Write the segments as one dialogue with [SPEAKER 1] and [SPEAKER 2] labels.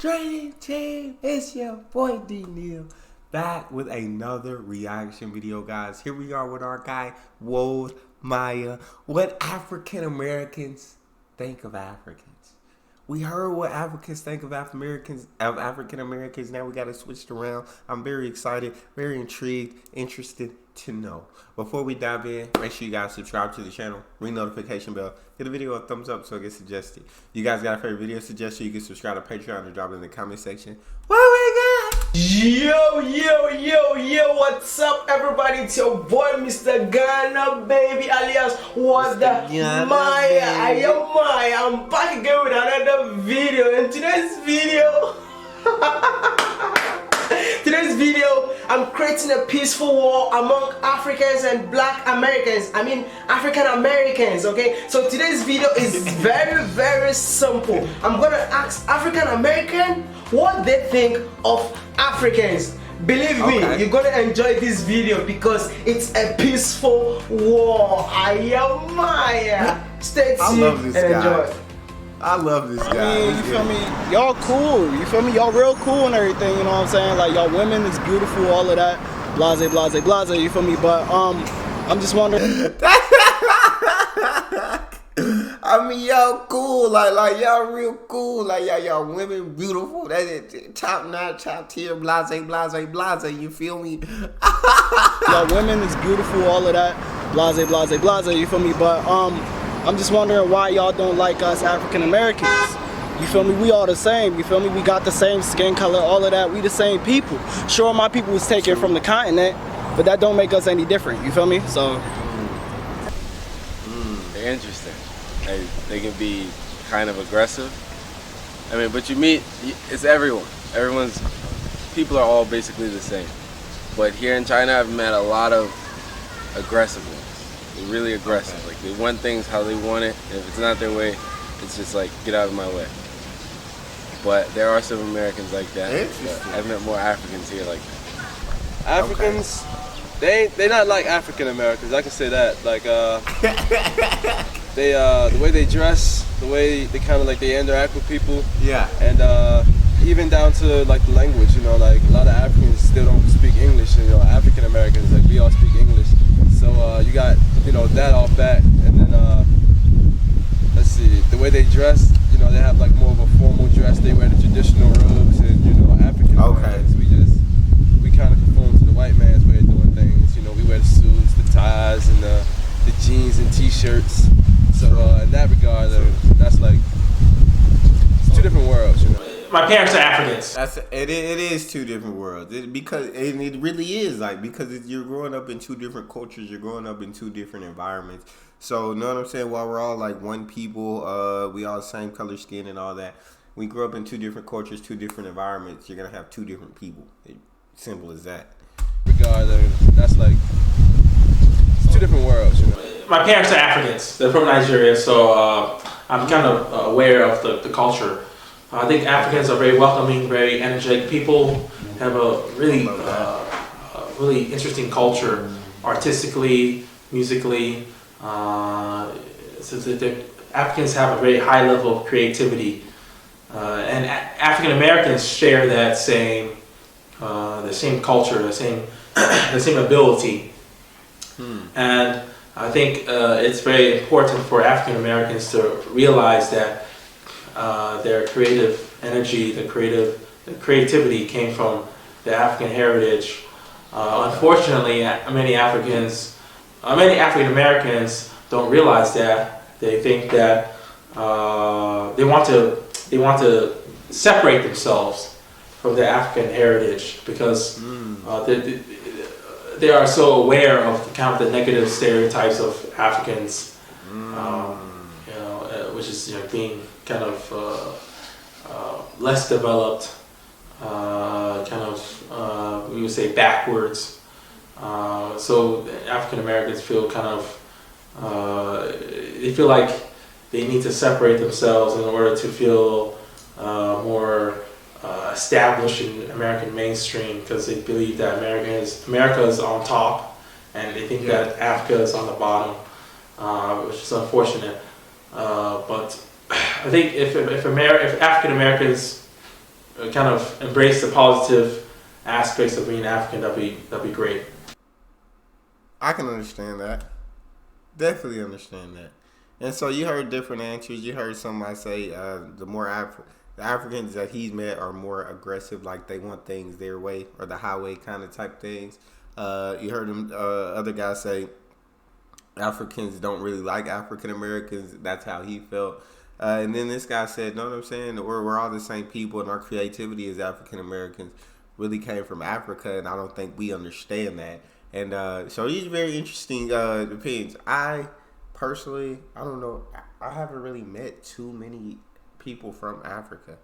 [SPEAKER 1] Training team, it's your boy D Neal back with another reaction video, guys. Here we are with our guy Wold Maya. What African Americans think of Africans. We heard what Africans think of African Americans. Now we got to switch it around. I'm very excited, very intrigued, interested to know. Before we dive in, make sure you guys subscribe to the channel, ring the notification bell, give the video a thumbs up so it gets suggested. You guys got a favorite video suggestion, you can subscribe to Patreon or drop it in the comment section. What we got?
[SPEAKER 2] Yo, what's up everybody? It's your boy Mr. Ghana Baby alias What the Maya. I am Maya. I'm back again with another video. And today's video, I'm creating a peaceful war among Africans and Black Americans. I mean African Americans, okay? So today's video is very simple. I'm gonna ask African American what they think of Africans. Believe me, you're gonna enjoy this video because it's a peaceful war. I am Maya. Stay tuned and enjoy.
[SPEAKER 1] I love this guy.
[SPEAKER 3] I mean, you feel me? Y'all cool. You feel me? Y'all real cool and everything. You know what I'm saying? Like y'all women is beautiful, all of that. Blase. You feel me? But I'm just wondering.
[SPEAKER 1] I mean, y'all cool. Like y'all real cool. Like y'all women beautiful. That is top notch, top tier. Blase. You feel me?
[SPEAKER 3] Y'all women is beautiful, all of that. Blase. You feel me? But I'm just wondering why y'all don't like us African Americans. You feel me? We all the same. You feel me? We got the same skin color, all of that. We the same people. Sure, my people was taken from the continent, but that don't make us any different. You feel me? So
[SPEAKER 4] they're interesting. They can be kind of aggressive. I mean, but you meet, it's everyone. People are all basically the same. But here in China, I've met a lot of aggressive ones. They're really aggressive. Like they want things how they want it. And if it's not their way, it's just like, get out of my way. But there are some Americans like that. I've met more Africans here like that.
[SPEAKER 5] Africans, they're not like African Americans. I can say that. Like the way they dress, the way they kind of like they interact with people.
[SPEAKER 1] Yeah.
[SPEAKER 5] And even down to like the language. You know, like a lot of Africans still don't speak English. And, you know, African Americans, like we all speak English. So you got, you know, that off back, and then let's see, the way they dress, you know, they have like more of a formal dress. They wear the traditional robes, and you know, African Americans, we kind of conform to the white man's way of doing things. You know, we wear the suits, the ties, and the jeans and t-shirts. So in that regard, that's like it's two different worlds, you know.
[SPEAKER 2] My parents are Africans.
[SPEAKER 1] It is two different worlds. It really is because you're growing up in two different cultures. You're growing up in two different environments. So, you know what I'm saying? While we're all like one people, we all the same color skin and all that. We grew up in two different cultures, two different environments. You're gonna have two different people. Simple as that.
[SPEAKER 5] That's like it's two different worlds, you know.
[SPEAKER 2] My parents are Africans. They're from Nigeria, so I'm kind of aware of the culture. I think Africans are very welcoming, very energetic people, have a really interesting culture, artistically, musically. Africans have a very high level of creativity, and African Americans share that the same culture, the same ability. And I think it's very important for African Americans to realize that their creative energy, the creativity came from the African heritage. Unfortunately, many African Americans don't realize that. They think that they want to separate themselves from their African heritage because they are so aware of kind of the negative stereotypes of Africans, which is being kind of less developed, we would say backwards. So African Americans feel they feel like they need to separate themselves in order to feel more established in American mainstream, because they believe that America is on top, and they think that Africa is on the bottom, which is unfortunate. But I think if African Americans kind of embrace the positive aspects of being African, that'd be great.
[SPEAKER 1] I can understand that. Definitely understand that. And so you heard different answers. You heard somebody say the Africans that he's met are more aggressive, like they want things their way or the highway kind of type things. You heard him other guys say Africans don't really like African Americans. That's how he felt. And then this guy said, "Know what I'm saying? We're all the same people, and our creativity as African Americans really came from Africa, and I don't think we understand that." And so these very interesting opinions. I personally, I don't know. I haven't really met too many people from Africa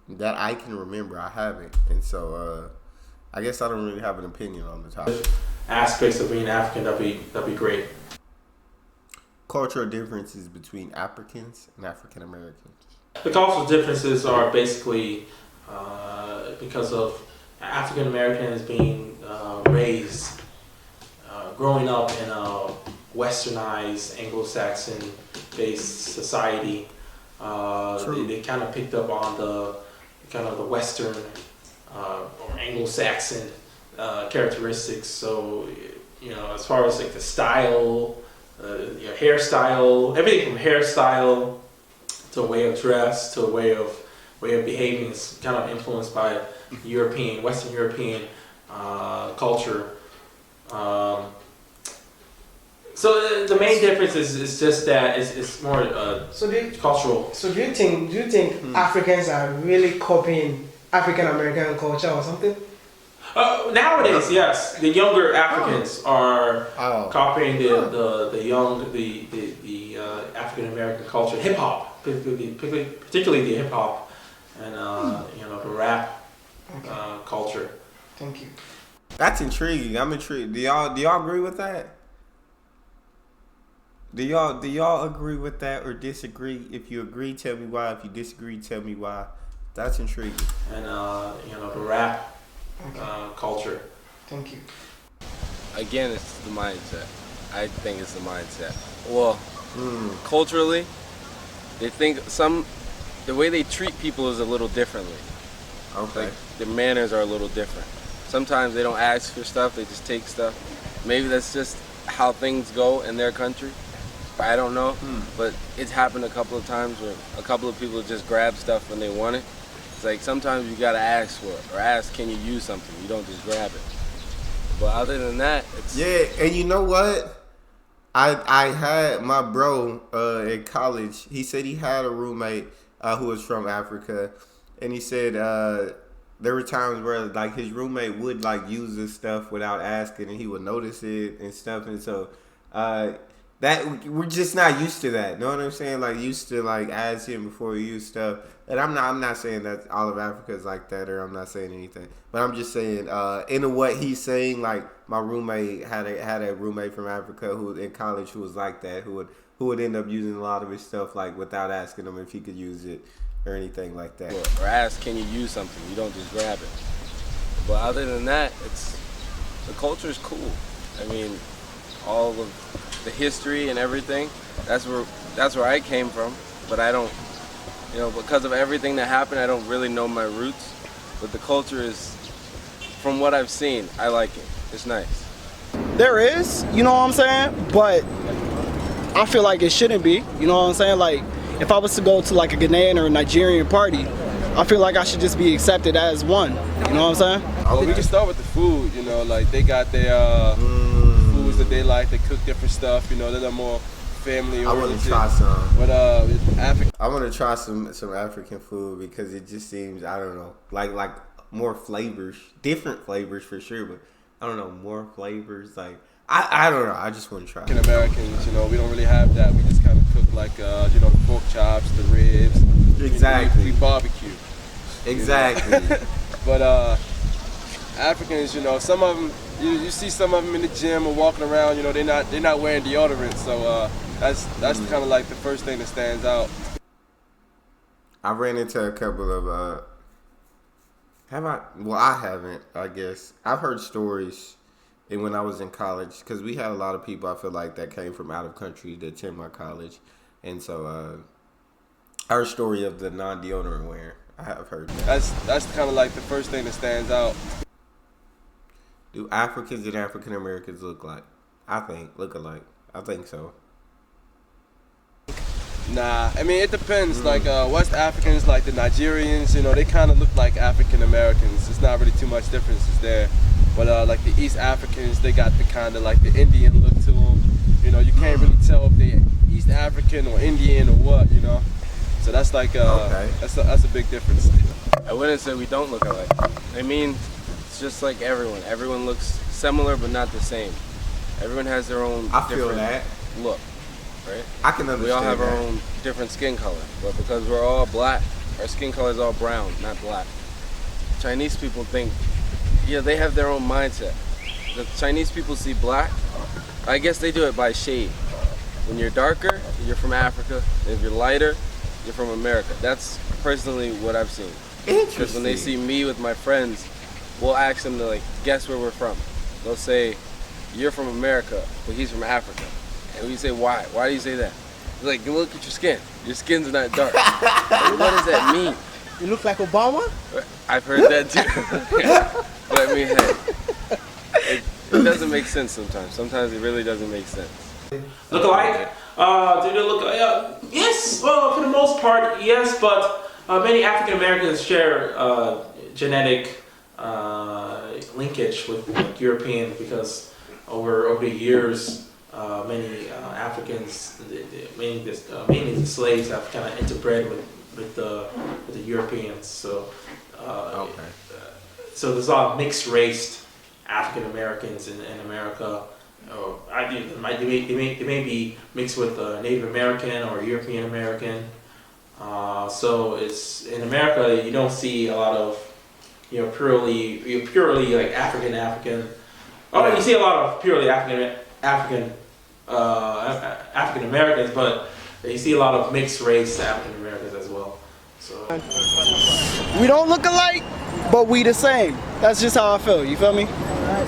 [SPEAKER 1] that I can remember. I haven't, and so I guess I don't really have an opinion on the topic.
[SPEAKER 2] Aspects of being African, that'd be great.
[SPEAKER 1] Cultural differences between Africans and African Americans.
[SPEAKER 2] The cultural differences are basically because of African Americans being raised, growing up in a westernized Anglo-Saxon based society. They kind of picked up on the kind of the Western or Anglo-Saxon characteristics. So, as far as like the style, hairstyle, everything from hairstyle to a way of dress to a way of behaving is kind of influenced by Western European culture. So the main difference is just that it's more cultural.
[SPEAKER 6] So do you think Africans are really copying African American culture or something?
[SPEAKER 2] Nowadays, yes, the younger Africans are copying the African American culture, hip hop, particularly the hip hop and the rap culture.
[SPEAKER 6] Thank you.
[SPEAKER 1] That's intriguing. I'm intrigued. Do y'all agree with that? Do y'all agree with that or disagree? If you agree, tell me why. If you disagree, tell me why. That's intriguing.
[SPEAKER 2] And the rap culture.
[SPEAKER 6] Thank you.
[SPEAKER 4] Again, it's the mindset. I think it's the mindset. Well, culturally, they think the way they treat people is a little differently.
[SPEAKER 1] Okay.
[SPEAKER 4] Like, the manners are a little different. Sometimes they don't ask for stuff, they just take stuff. Maybe that's just how things go in their country. I don't know, but it's happened a couple of times where a couple of people just grab stuff when they want it. It's like sometimes you gotta ask for it or ask, can you use something? You don't just grab it. But other than that, it's...
[SPEAKER 1] Yeah, and you know what? I had my bro in college. He said he had a roommate who was from Africa, and he said there were times where like his roommate would like use this stuff without asking, and he would notice it and stuff. And so that we're just not used to that. Know what I'm saying? Like used to like ask him before we use stuff. And I'm not saying that all of Africa is like that, or I'm not saying anything. But I'm just saying, in what he's saying, like my roommate had a roommate from Africa who in college who was like that, who would end up using a lot of his stuff like without asking him if he could use it or anything like that.
[SPEAKER 4] Or ask, can you use something? You don't just grab it. But other than that, the culture is cool. I mean, all of the history and everything, that's where I came from. But I don't, because of everything that happened, I don't really know my roots. But the culture is, from what I've seen, I like it. It's nice.
[SPEAKER 3] There is, you know what I'm saying? But I feel like it shouldn't be, you know what I'm saying? Like, if I was to go to like a Ghanaian or a Nigerian party, I feel like I should just be accepted as one, you know what I'm saying?
[SPEAKER 5] Well, we can start with the food, like they got their foods that they like, they cook different stuff, they're more family oriented.
[SPEAKER 1] I want to try some.
[SPEAKER 5] But African.
[SPEAKER 1] I want to try some African food because it just seems, I don't know, like more flavors, different flavors for sure, but I don't know, more flavors. Like I don't know. I just want to try.
[SPEAKER 5] African Americans, we don't really have that. We just kind of cook like the pork chops, the ribs.
[SPEAKER 1] Exactly.
[SPEAKER 5] We barbecue.
[SPEAKER 1] Exactly.
[SPEAKER 5] But Africans, some of them, you see some of them in the gym or walking around. They're not wearing deodorant. So that's kind of like the first thing that stands out.
[SPEAKER 1] I ran into a couple of have I? Well, I haven't. I guess I've heard stories, and when I was in college, because we had a lot of people I feel like that came from out of country to attend my college, and so I heard a story of the non-deodorant wearing. I have heard that.
[SPEAKER 5] That's kind of like the first thing that stands out.
[SPEAKER 1] Do Africans and African Americans look alike? Look alike. I think so.
[SPEAKER 5] Nah, I mean it depends. Like West Africans, like the Nigerians, you know, they kind of look like African Americans. It's not really too much differences there. But like the East Africans, they got the kind of like the Indian look to them. You know, you can't really tell if they're East African or Indian or what. You know, so that's like that's a big difference.
[SPEAKER 4] I wouldn't say we don't look alike. I mean, it's just like everyone. Everyone looks similar but not the same. Everyone has their own different look, right?
[SPEAKER 1] I can understand.
[SPEAKER 4] We all have our own different skin color, but because we're all black, our skin color is all brown, not black. Chinese people think, yeah, they have their own mindset. The Chinese people see black, I guess they do it by shade. When you're darker, you're from Africa. If you're lighter, you're from America. That's personally what I've seen. Because when they see me with my friends, we'll ask them to like guess where we're from. They'll say, "You're from America, but he's from Africa." And we say, "Why? Why do you say that?" He's like, "Look at your skin. Your skin's not dark." Like, what does that mean?
[SPEAKER 6] You look like Obama?
[SPEAKER 4] I've heard that too. But I mean, hey, it doesn't make sense sometimes. Sometimes it really doesn't make sense.
[SPEAKER 2] Look alike? Do they look alike? Yes, well, for the most part, yes, but many African Americans share genetic linkage with like, Europeans because over the years, many Africans, mainly the slaves, have kind of interbred with the Europeans. So, so there's a lot of mixed race African Americans in America. They may be mixed with Native American or European American. So it's in America you don't see a lot of purely like African. Oh, you see a lot of purely African Americans, but you see a lot of mixed race African Americans as well. So
[SPEAKER 3] We don't look alike, but we the same. That's just how I feel. You feel me?
[SPEAKER 6] Alright.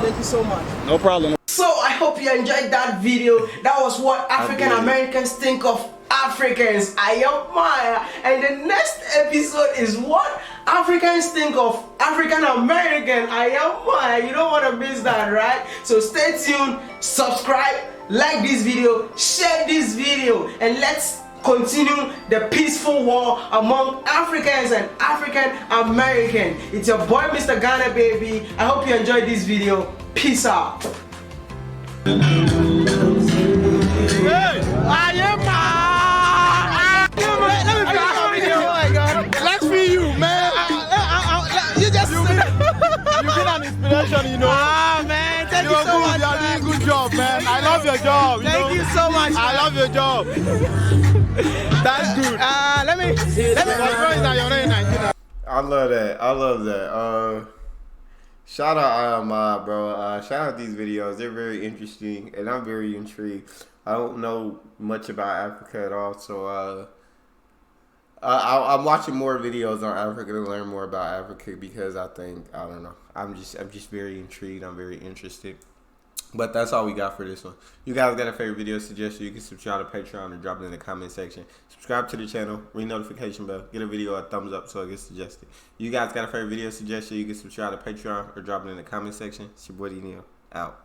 [SPEAKER 6] Thank you so much.
[SPEAKER 3] No problem.
[SPEAKER 6] So I hope you enjoyed that video. That was what African Americans think of Africans. I am Maya. And the next episode is what Africans think of African American. I am Maya. You don't want to miss that, right? So stay tuned, subscribe, like this video, share this video, and let's continue the peaceful war among Africans and African American. It's your boy Mr. Ghana baby. I hope you enjoyed this video. Peace out.
[SPEAKER 3] Hey, I am Let's be you, man. You just you've been an inspiration, you know.
[SPEAKER 6] Ah, man, thank you so much.
[SPEAKER 3] You're doing a good job, man. I love your job.
[SPEAKER 6] Thank you so much.
[SPEAKER 3] I love your job. That's good. Let me.
[SPEAKER 1] I love that. Shout out bro. Shout out these videos. They're very interesting, and I'm very intrigued. I don't know much about Africa at all, so I'm watching more videos on Africa to learn more about Africa because I don't know. I'm just very intrigued. I'm very interested. But that's all we got for this one. You guys got a favorite video suggestion, you can subscribe to Patreon or drop it in the comment section. Subscribe to the channel, ring notification bell, get a video a thumbs up so it gets suggested. You guys got a favorite video suggestion, you can subscribe to Patreon or drop it in the comment section. It's your boy Neal, out.